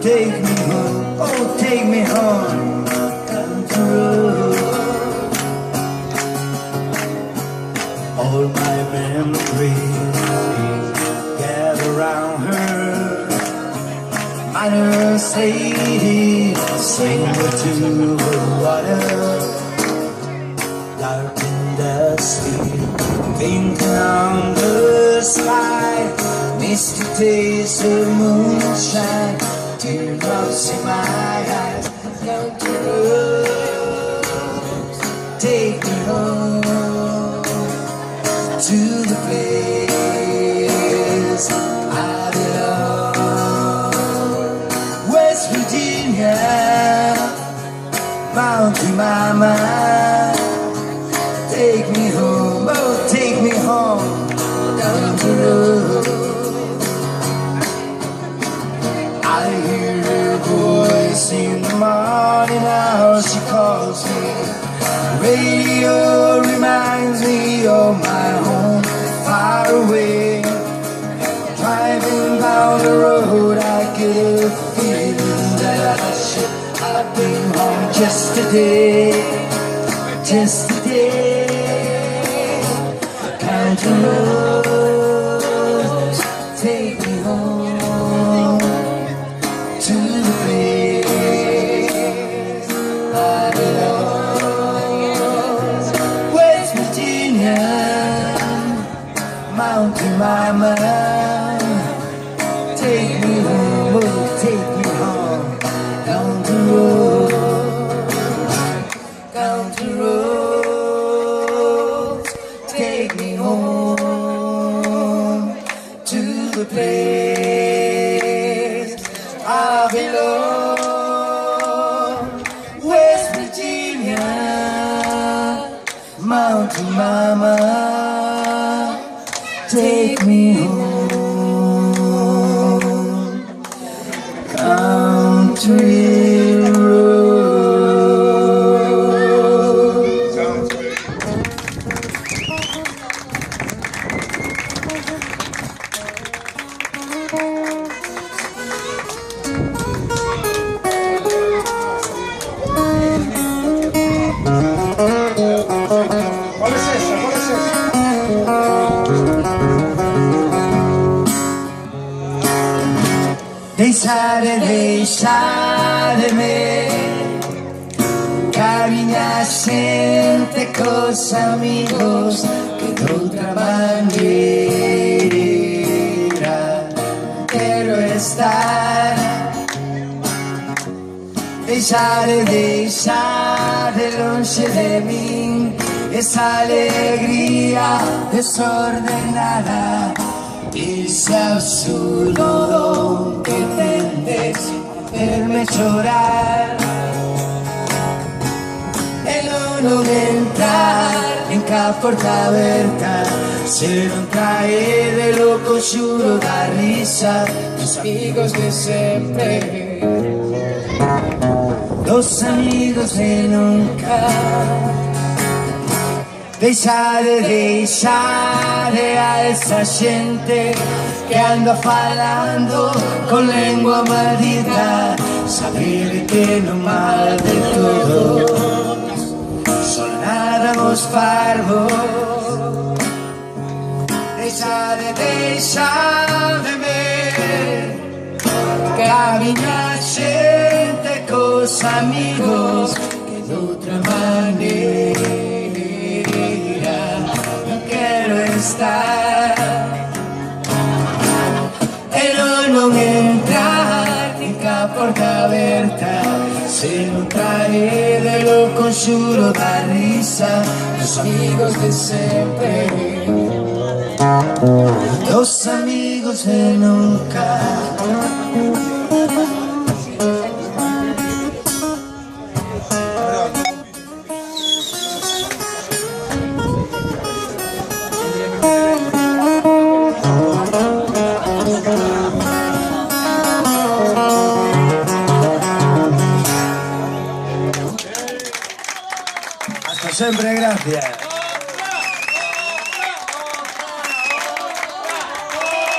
take me home, oh take me home, country road. All my memories gather round her. Minor say, sing to the water. Dark and dusty, pink on the sky. Misty taste of moonshine, teardrops in my eyes. Country road, take me home to the place I belong. West Virginia, Mountain Mama, take me home, oh take me home, down the road. I hear her voice in the morning hour, she calls me. Radio reminds me of my home far away. Driving down the road, I get a feeling that I should have been home just today, just today. Country roads, take me home to the place I belong. West Virginia, Mountain Mama, take me home, oh take me home, down the road, country roads, take me home to the place I belong. West Virginia, Mountain Mama, take me home, country road. Qual è sessa? Qual è sessa? Deixare caminar siente cos amigos que de otra manera quiero estar. Deixare longe de mí esa alegría desordenada, ese absurdo don que tendes verme llorar. E non entrar in porta aperta, se non trae de loco giuro da risa, tus amigos de siempre, los amigos de nunca. Deixare a esa gente que anda falando con lengua maldita, saber que no mal de todos son nada mos parvos. Deixare caminar xente cos amigos que de outra maneira non quero estar. E non entrar nin ca porta aberta, se non trae de lo conxuro da risa, los amigos de sempre, los amigos de nunca. Hasta siempre, gracias.